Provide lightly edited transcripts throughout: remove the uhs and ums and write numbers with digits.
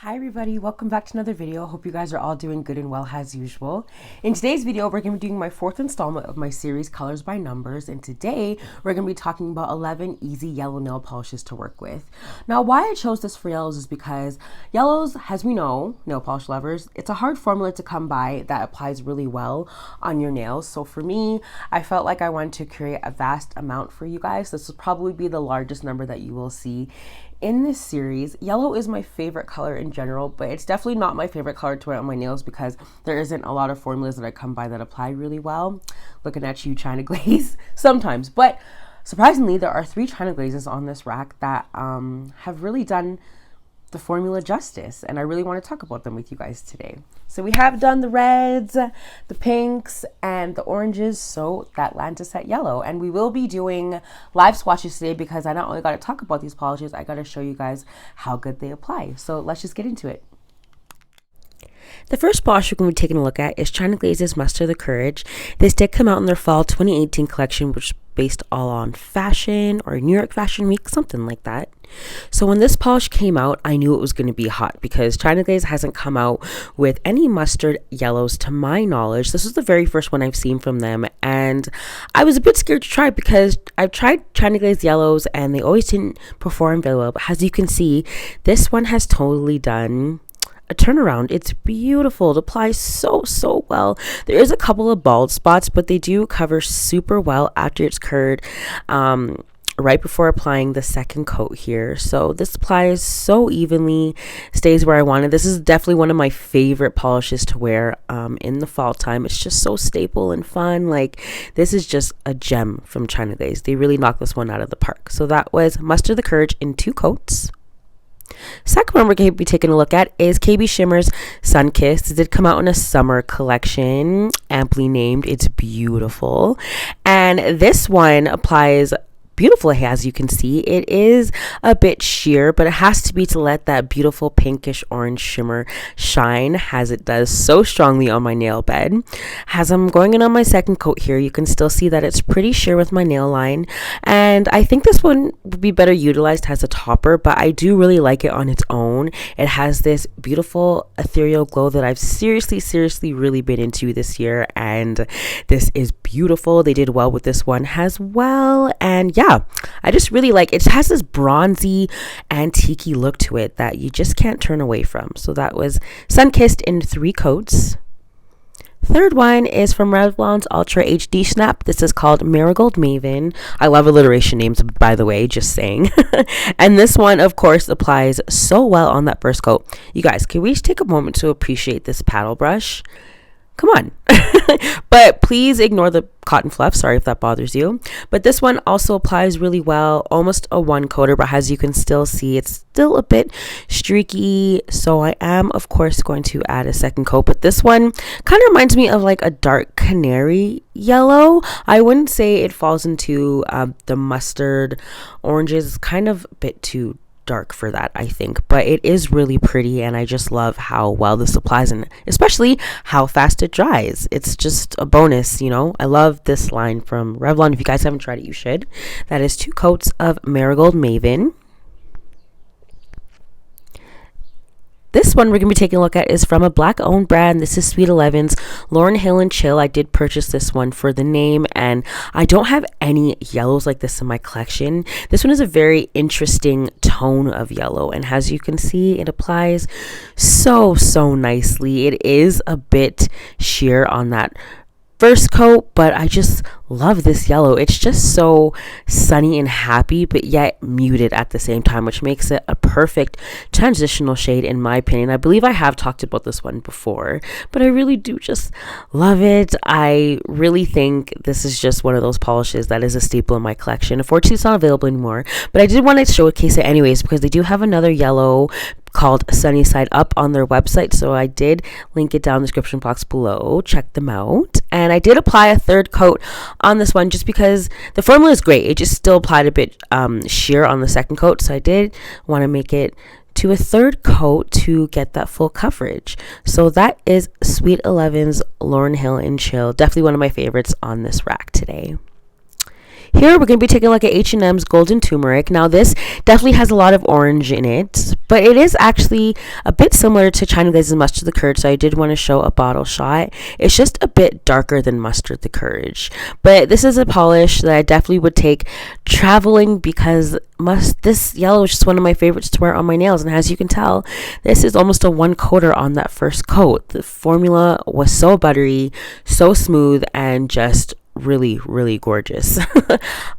Hi everybody, welcome back to another video. Hope you guys are all doing good and well as usual. In today's video, we're going to be doing my fourth installment of my series Colors by Numbers, and today we're going to be talking about 11 easy yellow nail polishes to work with. Now, why I chose this for yellows is because yellows, as we know, nail polish lovers, it's a hard formula to come by that applies really well on your nails. So for me, I felt like I wanted to create a vast amount for you guys. This will probably be the largest number that you will see in this series. Yellow is my favorite color in general, but it's definitely not my favorite color to wear on my nails because there isn't a lot of formulas that I come by that apply really well. Looking at you, China Glaze, sometimes. But surprisingly, there are 3 China Glazes on this rack that have really done the formula justice, and I really want to talk about them with you guys today. So we have done the reds, the pinks, and the oranges, so that lands us at yellow. And we will be doing live swatches today because I not only got to talk about these polishes, I got to show you guys how good they apply. So let's just get into it. The first polish we're going to be taking a look at is China Glaze's Muster the Courage. This did come out in their fall 2018 collection, which is based all on fashion or New York Fashion Week, something like that. So when this polish came out, I knew it was going to be hot because China Glaze hasn't come out with any mustard yellows to my knowledge. This was the very first one I've seen from them, and I was a bit scared to try because I've tried China Glaze yellows and they always didn't perform very well. But as you can see, this one has totally done a turnaround. It's beautiful. It applies so well. There is a couple of bald spots, but they do cover super well after it's cured, right before applying the second coat here. So this applies so evenly, stays where I wanted. This is definitely one of my favorite polishes to wear in the fall time. It's just so staple and fun. Like, this is just a gem from China Glaze. They really knocked this one out of the park. So that was Muster the Courage in 2 coats. Second one we're going to be taking a look at is KB Shimmer's Sun Kiss. It did come out in a summer collection, amply named. It's beautiful. And this one applies beautifully, as you can see. It is a bit sheer, but it has to be to let that beautiful pinkish orange shimmer shine, as it does so strongly on my nail bed. As I'm going in on my second coat here, you can still see that it's pretty sheer with my nail line, and I think this one would be better utilized as a topper, but I do really like it on its own. It has this beautiful ethereal glow that I've seriously really been into this year, and this is beautiful. They did well with this one as well. And yeah, I just really like it. It has this bronzy antique-y look to it that you just can't turn away from. So that was Sun-Kissed in 3 coats. Third one is from Revlon's Ultra HD Snap. This is called Marigold Maven. I love alliteration names, by the way, just saying. And this one, of course, applies so well on that first coat. You guys, can we just take a moment to appreciate this paddle brush? Come on. But please ignore the cotton fluff. Sorry if that bothers you. But this one also applies really well. Almost a 1-coater, but as you can still see, it's still a bit streaky. So I am, of course, going to add a second coat. But this one kind of reminds me of like a dark canary yellow. I wouldn't say it falls into the mustard oranges. It's kind of a bit too dark for that, I think, but it is really pretty, and I just love how well this applies, and especially how fast it dries. It's just a bonus, you know. I love this line from Revlon. If you guys haven't tried it, you should. That is 2 coats of Marigold Maven. This one we're going to be taking a look at is from a black-owned brand. This is Sweet 11's Lauryn Hill and Chill. I did purchase this one for the name, and I don't have any yellows like this in my collection. This one is a very interesting tone of yellow, and as you can see, it applies so nicely. It is a bit sheer on that first coat, but I just love this yellow. It's just so sunny and happy, but yet muted at the same time, which makes it a perfect transitional shade in my opinion. I believe I have talked about this one before, but I really do just love it. I really think this is just one of those polishes that is a staple in my collection. Unfortunately, it's not available anymore, but I did want to showcase it anyways because they do have another yellow called Sunny Side Up on their website, so I did link it down in the description box below. Check them out. And I did apply a 3rd coat on this one just because the formula is great. It just still applied a bit sheer on the second coat, so I did want to make it to a 3rd coat to get that full coverage. So that is Sweet 11's Lauryn Hill and Chill. Definitely one of my favorites on this rack today. Here we're going to be taking a look at H&M's Golden Turmeric. Now this definitely has a lot of orange in it, but it is actually a bit similar to China Glaze's Mustard the Courage, so I did want to show a bottle shot. It's just a bit darker than Mustard the Courage, but this is a polish that I definitely would take traveling because this yellow is just one of my favorites to wear on my nails, and as you can tell, this is almost a one coater on that first coat. The formula was so buttery, so smooth, and just really, really gorgeous.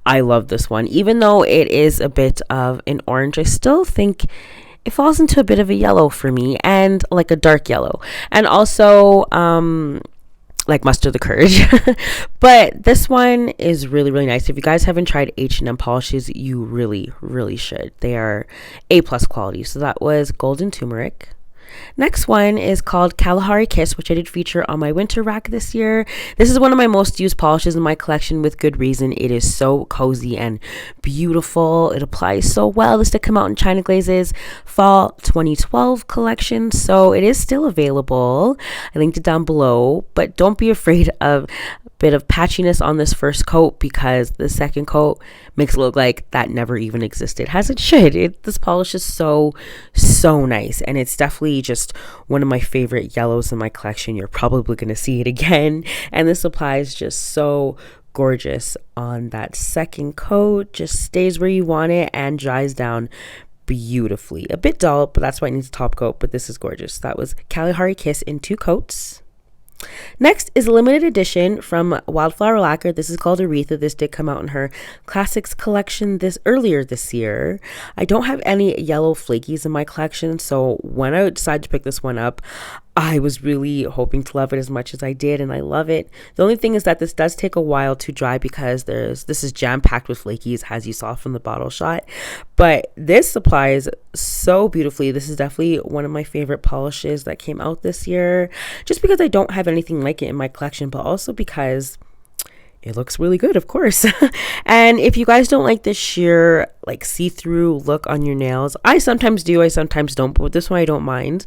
I love this one. Even though it is a bit of an orange, I still think it falls into a bit of a yellow for me, and like a dark yellow, and also like Mustard the Courage. But this one is really, really nice. If you guys haven't tried H&M polishes, you really, really should. They are A+ quality. So that was Golden Turmeric. Next one is called Kalahari Kiss, which I did feature on my winter rack this year. This is one of my most used polishes in my collection, with good reason. It is so cozy and beautiful. It applies so well. This did come out in China Glaze's fall 2012 collection, so it is still available. I linked it down below, but don't be afraid of a bit of patchiness on this first coat, because the second coat makes it look like that never even existed, as it should. This polish is so nice, and it's definitely just one of my favorite yellows in my collection. You're probably going to see it again, and this applies just so gorgeous on that second coat. Just stays where you want it and dries down beautifully. A bit dull, but that's why it needs a top coat, but this is gorgeous. That was Kalahari Kiss in 2 coats. Next is a limited edition from Wildflower Lacquer. This is called Aretha. This did come out in her Classics collection earlier this year. I don't have any yellow flakies in my collection, so when I decided to pick this one up, I was really hoping to love it as much as I did, and I love it. The only thing is that this does take a while to dry, because this is jam-packed with flakies, as you saw from the bottle shot. But this applies so beautifully. This is definitely one of my favorite polishes that came out this year, just because I don't have anything like it in my collection, but also because it looks really good, of course. And if you guys don't like this sheer, like, see-through look on your nails, I sometimes do, I sometimes don't, but with this one I don't mind.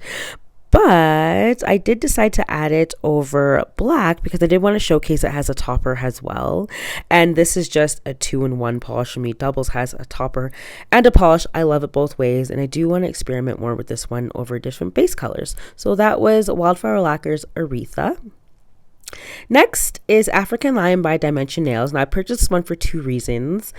But I did decide to add it over black because I did want to showcase it has a topper as well. And this is just a 2-in-1 polish for me. Doubles has a topper and a polish. I love it both ways, and I do want to experiment more with this one over different base colors. So that was Wildflower Lacquer's Aretha. Next is African Lion by Dimension Nails, and I purchased this one for 2 reasons.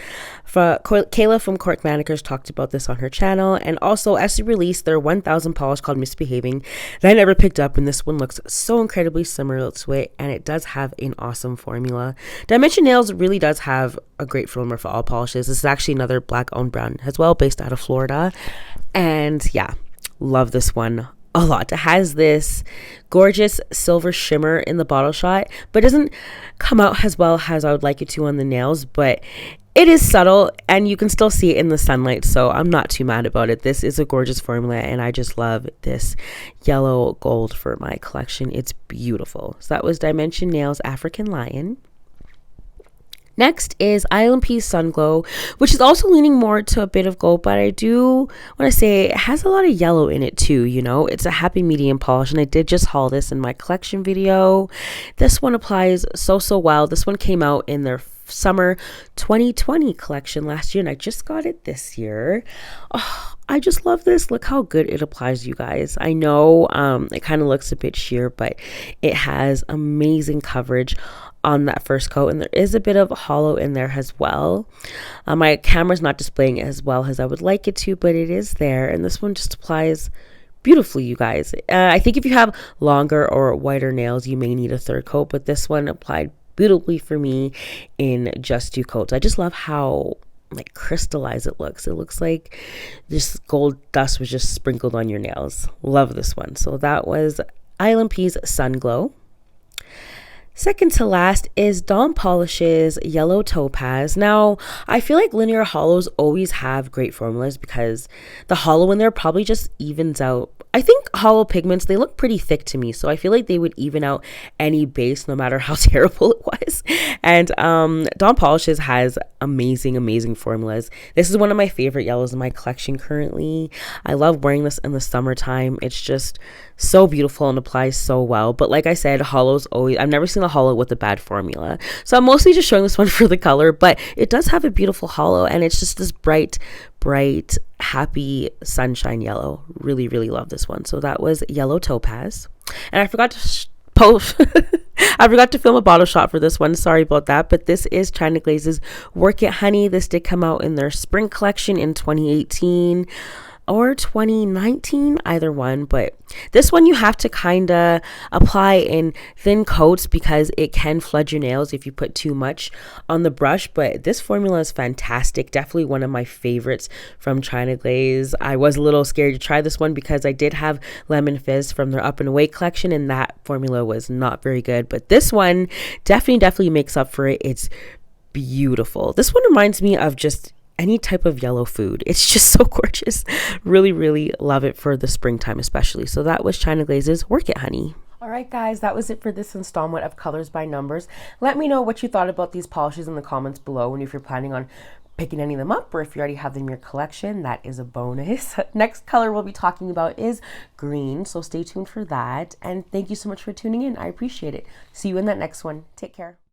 Kayla from Cork Manicures talked about this on her channel, and also Essie released their 1000 polish called Misbehaving that I never picked up, and this one looks so incredibly similar to it, and it does have an awesome formula. Dimension Nails really does have a great formula for all polishes. This is actually another black-owned brand as well, based out of Florida, and yeah, love this one a lot. It has this gorgeous silver shimmer in the bottle shot, but it doesn't come out as well as I would like it to on the nails, but it is subtle and you can still see it in the sunlight, so I'm not too mad about it. This is a gorgeous formula, and I just love this yellow gold for my collection. It's beautiful. So that was Dimension Nails African Lion. Next is P Sunglow, which is also leaning more to a bit of gold, but I do want to say it has a lot of yellow in it too, you know. It's a happy medium polish, and I did just haul this in my collection video. This one applies so well. This one came out in their summer 2020 collection last year, and I just got it this year. Oh, I just love this. Look how good it applies, you guys. I know it kind of looks a bit sheer, but it has amazing coverage on that first coat, and there is a bit of hollow in there as well. My camera's not displaying it as well as I would like it to, but it is there, and this one just applies beautifully, you guys. I think if you have longer or whiter nails, you may need a 3rd coat, but this one applied beautifully for me in just 2 coats. I just love how like crystallized it looks. It looks like this gold dust was just sprinkled on your nails. Love this one. So that was P's Sunglow. Second to last is Dawn Polish's Yellow Topaz. Now, I feel like linear hollows always have great formulas because the hollow in there probably just evens out. I think hollow pigments, they look pretty thick to me, so I feel like they would even out any base no matter how terrible it was. And Dawn Polishes has amazing formulas. This is one of my favorite yellows in my collection currently. I love wearing this in the summertime. It's just so beautiful and applies so well. But like I said, hollows always, I've never seen a holo with a bad formula. So I'm mostly just showing this one for the color, but it does have a beautiful holo, and it's just this bright, happy sunshine yellow. Really, really love this one. So that was Yellow Topaz. And I forgot to I forgot to film a bottle shot for this one. Sorry about that. But this is China Glaze's Work It Honey. This did come out in their spring collection in 2018 or 2019, either one. But this one you have to kind of apply in thin coats because it can flood your nails if you put too much on the brush. But this formula is fantastic. Definitely one of my favorites from China Glaze. I was a little scared to try this one because I did have Lemon Fizz from their Up and Away collection, and that formula was not very good. But this one definitely makes up for it. It's beautiful. This one reminds me of just any type of yellow food. It's just so gorgeous. Really, really love it for the springtime especially. So that was China Glaze's Work It Honey. All right, guys, that was it for this installment of Colors by Numbers. Let me know what you thought about these polishes in the comments below, and if you're planning on picking any of them up, or if you already have them in your collection, that is a bonus. Next color we'll be talking about is green, so stay tuned for that. And thank you so much for tuning in. I appreciate it. See you in that next one. Take care.